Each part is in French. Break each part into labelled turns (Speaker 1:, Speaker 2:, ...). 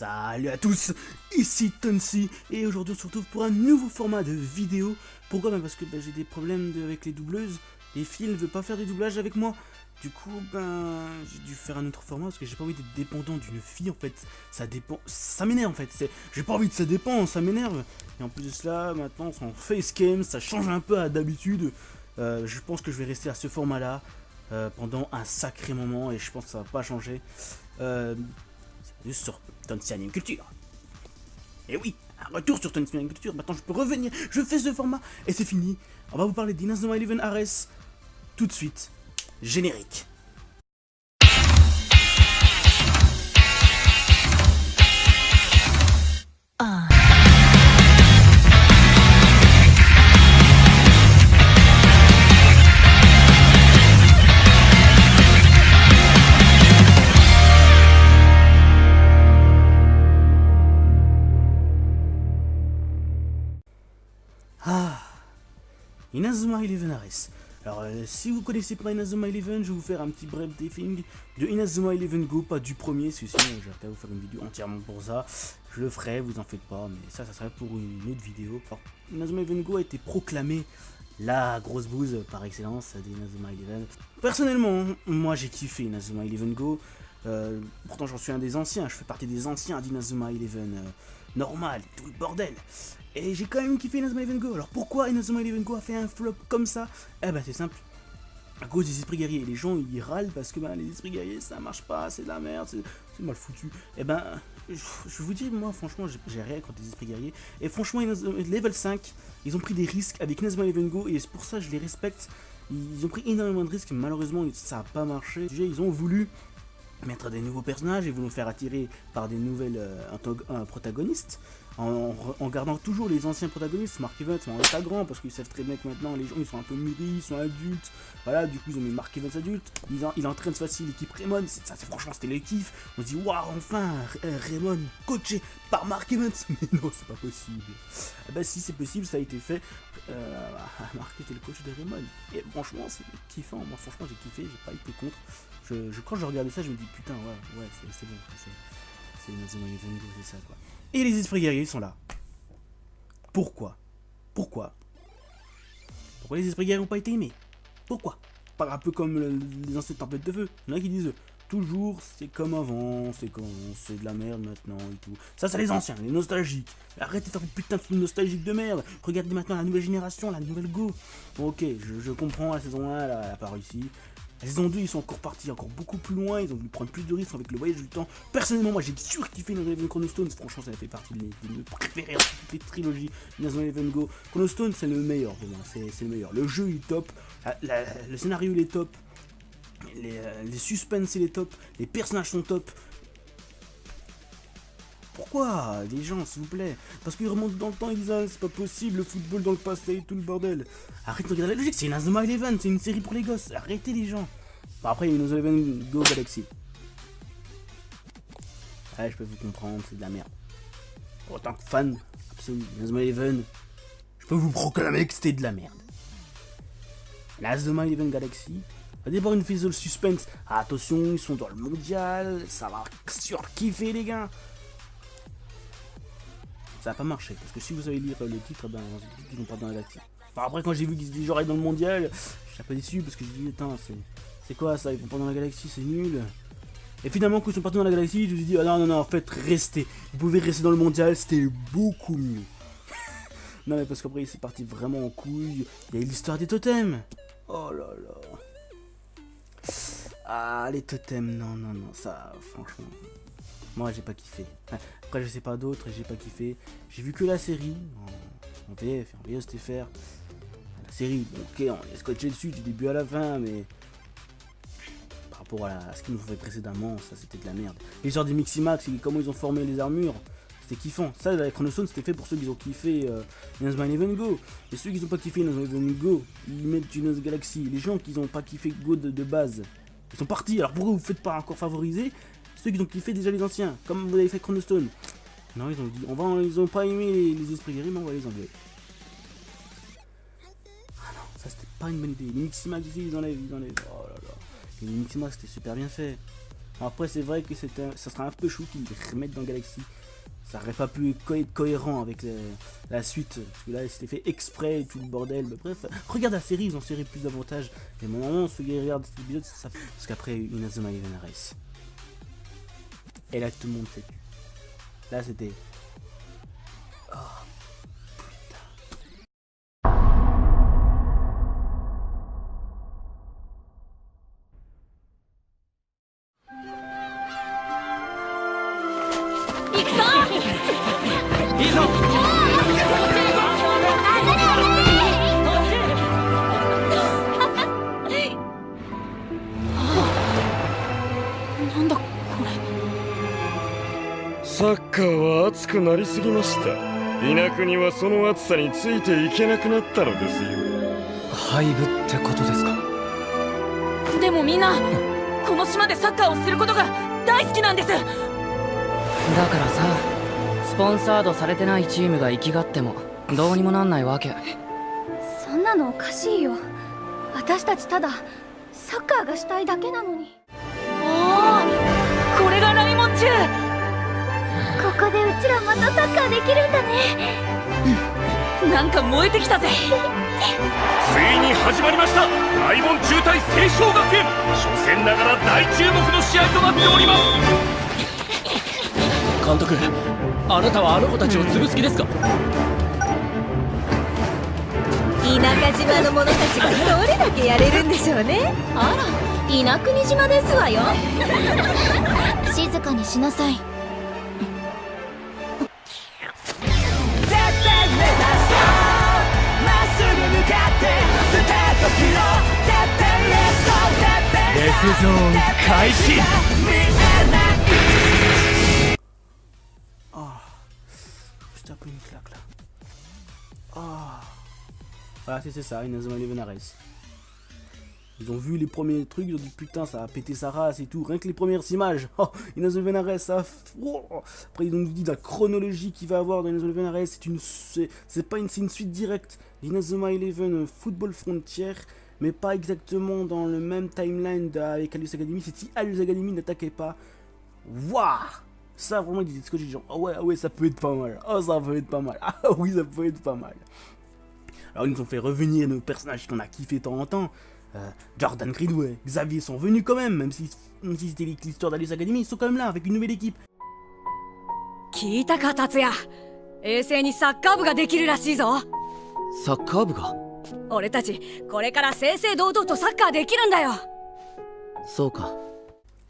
Speaker 1: Salut à tous, ici Tonsi et aujourd'hui on se retrouve pour un nouveau format de vidéo. Pourquoi? Parce que j'ai des problèmes avec les doubleuses. Les filles ne veulent pas faire des doublages avec moi. Du coup j'ai dû faire un autre format parce que j'ai pas envie d'être dépendant d'une fille en fait. Ça dépend, ça m'énerve en fait. J'ai pas envie de ça dépend, ça m'énerve. Et en plus de cela, maintenant c'est en facecam, ça change un peu à d'habitude. Je pense que je vais rester à ce format là pendant un sacré moment et je pense que ça va pas changer. Juste sur Tonsi Anime Culture. Et oui, un retour sur Tonsi Anime Culture. Maintenant, je peux revenir. Je fais ce format et c'est fini. On va vous parler d'Inazuma Eleven Ares tout de suite. Générique. Inazuma Eleven Ares. Alors, si vous connaissez pas Inazuma Eleven, je vais vous faire un petit bref briefing de Inazuma Eleven Go, pas du premier, parce que sinon je vais vous faire une vidéo entièrement pour ça. Je le ferai, vous en faites pas, mais ça serait pour une autre vidéo. Enfin, Inazuma Eleven Go a été proclamé la grosse bouse par excellence d'Inazuma Eleven. Personnellement, moi j'ai kiffé Inazuma Eleven Go. Pourtant j'en suis un des anciens, je fais partie des anciens d'Inazuma Eleven normal, tout le bordel. Et j'ai quand même kiffé Inazuma Eleven Go. Alors pourquoi Inazuma Eleven Go a fait un flop comme ça? Eh ben c'est simple, à cause des esprits guerriers. Les gens ils râlent parce que les esprits guerriers ça marche pas, c'est de la merde, c'est mal foutu. Et je vous dis, moi franchement j'ai rien contre les esprits guerriers. Et franchement level 5, ils ont pris des risques avec Inazuma Eleven Go et c'est pour ça que je les respecte. Ils ont pris énormément de risques, malheureusement ça a pas marché. Déjà ils ont voulu mettre des nouveaux personnages et vous nous faire attirer par des nouvelles protagonistes en gardant toujours les anciens protagonistes. Mark Evans sont en état grand parce qu'ils savent très bien que maintenant les gens ils sont un peu mûris, ils sont adultes. Voilà, du coup ils ont mis Mark Evans adulte. Il entraîne cette fois-ci l'équipe Raymond. Ça c'est franchement c'était le kiff. On se dit waouh, enfin Raymond coaché par Mark Evans. Mais non, c'est pas possible. Ah bah si, c'est possible, ça a été fait. Mark était le coach de Raymond. Et franchement c'est kiffant. Moi franchement j'ai kiffé, j'ai pas été contre. Quand je regardais ça, je me dis putain, ouais, c'est bon, c'est Inazuma Eleven Go, c'est ça quoi. Et les esprits guerriers sont là. Pourquoi les esprits guerriers n'ont pas été aimés? Pourquoi? Pas un peu comme les anciennes tempêtes de feu. Il y en a qui disent toujours c'est comme avant, c'est de la merde maintenant et tout. Ça c'est les anciens, les nostalgiques. Arrêtez de faire putain de nostalgique de merde. Regardez maintenant la nouvelle génération, la nouvelle Go. Bon, ok, je comprends, la saison 1 elle a pas réussi. La saison 2, ils sont encore partis encore beaucoup plus loin, ils ont voulu prendre plus de risques avec le voyage du temps. Personnellement, moi j'ai surkiffé Inazuma Chronostones, franchement ça a fait partie de mes préférés, toutes les trilogies Inazuma Eleven Go. Chronostones c'est le meilleur pour moi, c'est le meilleur. Le jeu il est top, le scénario il est top, les suspens il est top, les personnages sont top. Pourquoi les gens, s'il vous plaît? Parce qu'ils remontent dans le temps, ils disent ah, c'est pas possible, le football dans le passé et tout le bordel. Arrêtez de regarder la logique, c'est Inazuma Eleven, c'est une série pour les gosses, arrêtez les gens. Bon, après, il y a Inazuma Eleven Go Galaxy. Ouais, je peux vous comprendre, c'est de la merde. En tant que fan absolu d'Inazuma Eleven, je peux vous proclamer que c'était de la merde. Inazuma Eleven Galaxy, va d'abord une phase suspense. Ah, attention, ils sont dans le mondial, ça va surkiffer les gars. Ça a pas marché, parce que si vous allez lire le titre, ils vont pas dans la galaxie. Enfin, après quand j'ai vu qu'ils étaient genre dans le mondial, je suis un peu déçu parce que j'ai dit attends, c'est quoi ça, ils vont pas dans la galaxie, c'est nul. Et finalement quand ils sont partis dans la galaxie, je me suis dit ah non, en fait restez, vous pouvez rester dans le mondial, c'était beaucoup mieux. Non mais parce qu'après c'est parti vraiment en couille, il y a eu l'histoire des totems. Oh là là. Ah les totems, non, ça franchement... Moi j'ai pas kiffé. Après je sais pas d'autres, j'ai pas kiffé. J'ai vu que la série en VF, en VSTFR. La série, ok, on est scotché dessus du début à la fin, mais par rapport à ce qu'ils nous faisaient précédemment, ça c'était de la merde. L'histoire des Miximax, comment ils ont formé les armures, c'était kiffant. Ça, la Chronostone, c'était fait pour ceux qui ont kiffé Inazuma Eleven Go. Et ceux qui n'ont pas kiffé Inazuma Eleven Go, ils mettent une Galaxy. Les gens qui n'ont pas kiffé Go de base, ils sont partis. Alors pourquoi vous ne faites pas encore favoriser ceux qui ont kiffé déjà les anciens, comme vous avez fait Chronostone? Non, ils ont dit, ils ont pas aimé les esprits guerriers, mais on va les enlever. Ah non, ça c'était pas une bonne idée. Les Miximax ici, ils enlèvent. Oh là là. Les Miximax c'était super bien fait. Après, c'est vrai que ça serait un peu chou qu'ils les remettent dans Galaxy. Ça aurait pas pu être cohérent avec la suite. Parce que là, c'était fait exprès et tout le bordel. Mais bref, regarde la série, ils ont serré plus d'avantages. Mais mon moment, ceux qui regardent cet épisode, ça fait. Parce qu'après, Inazuma Eleven Race. Et là, tout le monde s'est tué. Là, c'était. Oh, putain.
Speaker 2: 行くぞいいぞなんだこれ
Speaker 3: サッカーは熱くなりすぎました。稲国はその熱さについていけなくなったのですよ。
Speaker 4: 廃部ってことですか。
Speaker 2: でもみんなこの島でサッカーをすることが大好きなんです。
Speaker 5: だからさ、スポンサードされてないチームが生きがってもどうにもなんないわけ。
Speaker 6: そんなのおかしいよ。私たちただサッカーがしたいだけなのに。
Speaker 2: おお、これがライモンチュウ。
Speaker 6: ここでうちらまたサッカーできるんだね。
Speaker 2: なんか燃えてきたぜ。
Speaker 3: ついに始まりました。ライモン中対青翔学園。初戦ながら大注目の試合となっております。
Speaker 4: 監督、あなたはあの子たちを潰す気ですか。
Speaker 7: 田舎島の者たちがどれだけやれるんでしょうね。
Speaker 2: あら、稲国島ですわよ。
Speaker 6: 静かにしなさい。
Speaker 4: デスゾーン開始。
Speaker 1: Je tape une claque là. Ah. Voilà, c'est ça, Inazuma Eleven Race. Ils ont vu les premiers trucs, ils ont dit putain, ça a pété sa race et tout. Rien que les premières images. Oh, Inazuma Eleven Race, ça. Oh. Après, ils ont dit la chronologie qu'il va avoir dans Inazuma Eleven Race. C'est pas une suite directe d'Inazuma Eleven Football Frontier, mais pas exactement dans le même timeline avec Alice Academy. C'est si Alice Academy n'attaquait pas. Waouh! Ça, vraiment, ils disaient ce que j'ai dit, genre, ah ouais, ça peut être pas mal. Oh, ça peut être pas mal. Ah oui, ça peut être pas mal. Alors, ils nous ont fait revenir nos personnages qu'on a kiffé de temps en temps. Jordan Greenway, Xavier sont venus quand même si c'était l'histoire d'Alice Academy, ils sont quand même là avec une nouvelle équipe.
Speaker 7: 聞いたか達也、衛星にサッカー部ができるらしいぞ。
Speaker 4: サッカー部が。
Speaker 7: 俺たちこれから正々堂々とサッカーできるんだよ。
Speaker 4: そうか。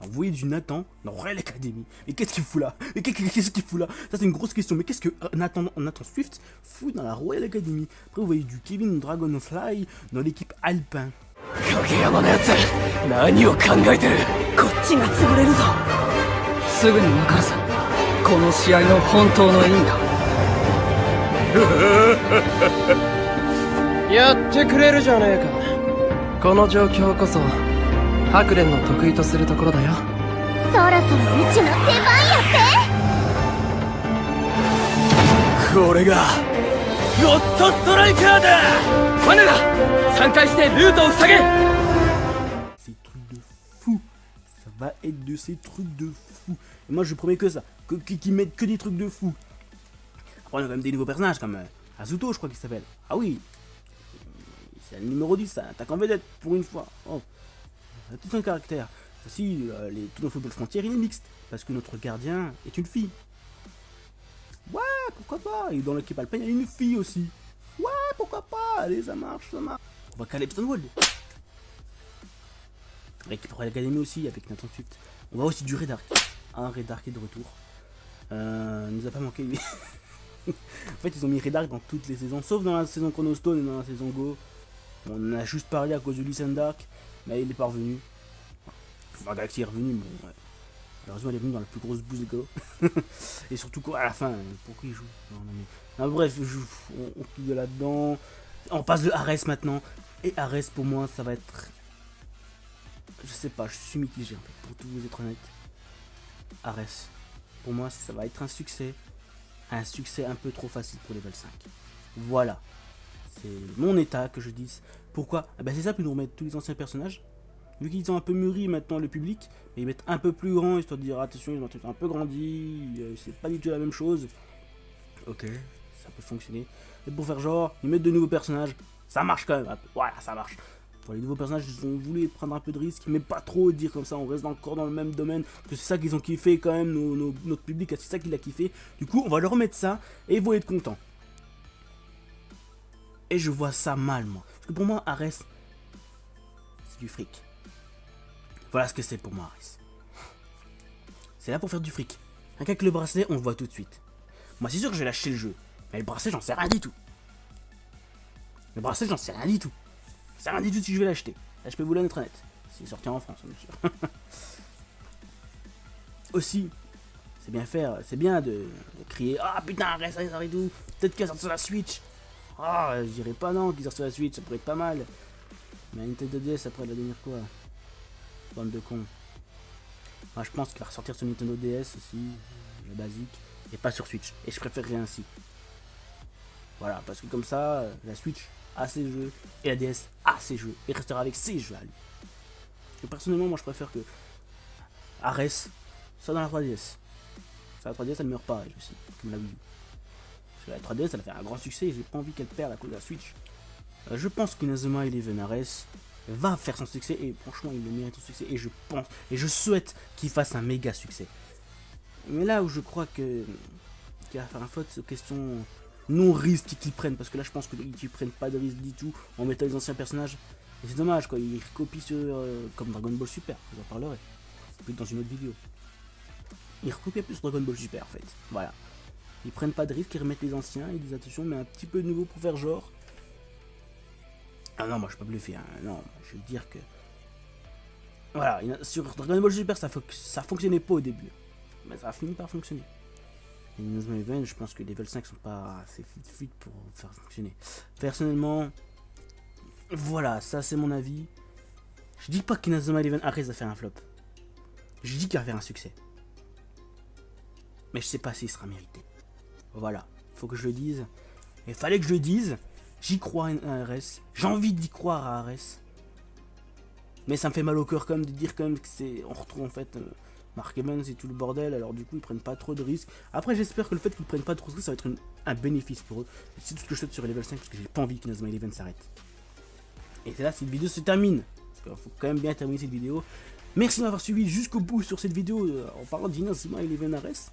Speaker 1: Alors, vous voyez du Nathan dans Royal Academy. Mais qu'est-ce qu'il fout là? Mais qu'est-ce qu'il fout là? Ça c'est une grosse question. Mais qu'est-ce que Nathan Swift fout dans la Royal Academy? Après vous voyez du Kevin Dragonfly dans l'équipe Alpin.
Speaker 4: 影山のやつ、何を考えてる。
Speaker 7: こっちが潰れるぞ。
Speaker 5: すぐに分かるさ、この試合の本当の意味が。
Speaker 8: やってくれるじゃねえか。この状況こそハクレンの得意とするところだよ。
Speaker 6: そろそろうちの出番や
Speaker 4: って。これがゴッドストライカーだ。ワナが3回してルートを塞げ。
Speaker 1: Ces trucs de fou. Ça va être de ces trucs de fou. Et moi je promets que ça. Qu'ils mettent que des trucs de fou. Après on a quand même des nouveaux personnages comme Azuto je crois qu'il s'appelle. Ah oui. C'est le numéro 10, ça attaque en vedette pour une fois. Oh. Il a tout un caractère. Si tout dans Football Frontier il est mixte. Parce que notre gardien est une fille. Ouais, pourquoi pas. Et dans l'équipe Alpine il y a une fille aussi. Ouais, pourquoi pas. Allez, ça marche, ça marche. On va Caleb Stonewall. L'équipe Royal Academy aussi avec Nathan Swift. On va aussi du Red Ark. Un Red Ark est de retour. Il nous a pas manqué. En fait, ils ont mis Red Ark dans toutes les saisons, sauf dans la saison Chronostone et dans la saison Go. Bon, on en a juste parlé à cause de Listen Dark, mais il est pas revenu. Enfin, Galaxy est revenu, mais ouais. Malheureusement, il est venu dans la plus grosse bouse de Go. Et surtout, quoi, à la fin, pourquoi il joue? Non, bref, on quitte de là-dedans. On passe de Ares maintenant. Et Ares, pour moi, ça va être... Je sais pas, je suis mitigé, en fait, pour tout vous être honnête. Ares, pour moi, ça va être un succès. Un succès un peu trop facile pour level 5. Voilà. C'est mon état que je dise. Pourquoi? Ah ben c'est ça, puis nous remettre tous les anciens personnages. vu qu'ils ont un peu mûri maintenant le public, ils mettent un peu plus grand, histoire de dire attention, ils ont un peu grandi, c'est pas du tout la même chose. Ok, ça peut fonctionner. Et pour faire genre, ils mettent de nouveaux personnages, ça marche quand même, voilà, ça marche. Pour les nouveaux personnages, ils ont voulu prendre un peu de risque, mais pas trop dire comme ça, on reste encore dans le même domaine, que c'est ça qu'ils ont kiffé quand même, notre public, c'est ça qu'il a kiffé. Du coup, on va leur mettre ça, et ils vont être contents. Et je vois ça mal, moi. Parce que pour moi, Ares, c'est du fric. Voilà ce que c'est pour moi, Ares. C'est là pour faire du fric. Avec le bracelet, on le voit tout de suite. Moi, c'est sûr que je vais lâcher le jeu. Mais le bracelet, j'en sais rien du tout. Le bracelet, j'en sais rien du tout. C'est rien du tout si je vais l'acheter. Là, je peux vous l'être honnête. C'est sorti en France, bien sûr. Aussi, c'est bien faire, c'est bien de crier ah putain, Ares, ça et tout. Peut-être qu'elle sort sur la Switch. Ah, je dirais pas non qu'ils sortent sur la Switch, ça pourrait être pas mal. Mais Nintendo DS, après, elle va devenir quoi? Bande de cons. Moi, je pense qu'il va ressortir sur Nintendo DS aussi, le basique, et pas sur Switch. Et je préférerais ainsi. Voilà, parce que comme ça, la Switch a ses jeux, et la DS a ses jeux, et restera avec ses jeux à lui. Et personnellement, moi je préfère que Ares soit dans la 3DS. Sur la 3DS, elle ne meurt pas, elle aussi, comme la Wii U. Sur la 3DS, elle a fait un grand succès, et j'ai pas envie qu'elle perde à cause de la Switch. Je pense qu'Inazuma Eleven Ares va faire son succès, et franchement, il le mérite son succès, et je pense, et je souhaite qu'il fasse un méga succès. Mais là où je crois qu'il va faire un faute, c'est question non-risque qu'ils prennent, parce que là je pense qu'ils prennent pas de risque du tout en mettant les anciens personnages. Et c'est dommage quoi, ils copient sur comme Dragon Ball Super, j'en parlerai plus dans une autre vidéo. Ils recopient plus sur Dragon Ball Super en fait, voilà. Ils prennent pas de risque, ils remettent les anciens, ils disent attention, mais un petit peu de nouveau pour faire genre. Ah non, moi je peux pas bluffer, hein. Non, je veux dire que... Voilà, sur Dragon Ball Super ça fonctionnait pas au début, mais ça a fini par fonctionner. Et Inazuma Eleven, je pense que les level 5 sont pas assez fluides pour faire fonctionner. Personnellement, voilà, ça c'est mon avis. Je dis pas qu'Inazuma Eleven Ares va faire un flop. Je dis qu'il va faire un succès. Mais je sais pas s'il sera mérité. Voilà, faut que je le dise. Il fallait que je le dise. J'y crois à Ares. J'ai envie d'y croire à Ares. Mais ça me fait mal au cœur quand même de dire quand même que c'est... On retrouve en fait... Mark Evans et tout le bordel, alors du coup ils prennent pas trop de risques. Après j'espère que le fait qu'ils prennent pas trop de risques, ça va être un bénéfice pour eux. C'est tout ce que je souhaite sur level 5 parce que j'ai pas envie qu'Inazuma Eleven s'arrête. Et c'est là cette vidéo se termine. Parce qu'il faut quand même bien terminer cette vidéo. Merci de m'avoir suivi jusqu'au bout sur cette vidéo en parlant d'Inazuma Eleven Ares.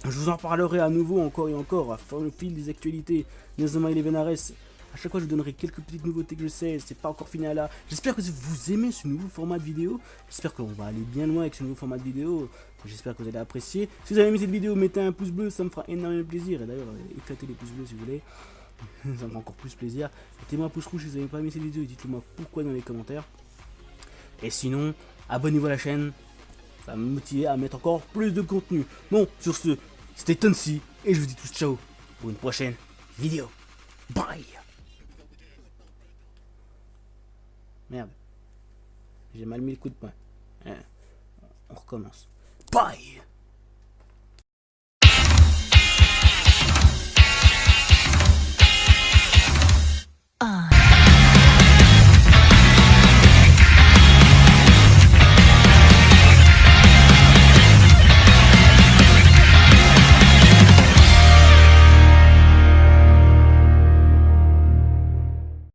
Speaker 1: Je vous en parlerai à nouveau encore et encore à faire le fil des actualités d'Inazuma Eleven Ares. À chaque fois, je vous donnerai quelques petites nouveautés que je sais, c'est pas encore fini à là. J'espère que vous aimez ce nouveau format de vidéo. J'espère qu'on va aller bien loin avec ce nouveau format de vidéo. J'espère que vous allez apprécier. Si vous avez aimé cette vidéo, mettez un pouce bleu, ça me fera énormément plaisir. Et d'ailleurs, éclatez les pouces bleus si vous voulez. Ça me fera encore plus plaisir. Mettez-moi un pouce rouge si vous n'avez pas aimé cette vidéo et dites-moi pourquoi dans les commentaires. Et sinon, abonnez-vous à la chaîne. Ça va me motiver à mettre encore plus de contenu. Bon, sur ce, c'était Tonsi. Et je vous dis tous ciao pour une prochaine vidéo. Bye. Merde. J'ai mal mis le coup de poing. On recommence. Bye.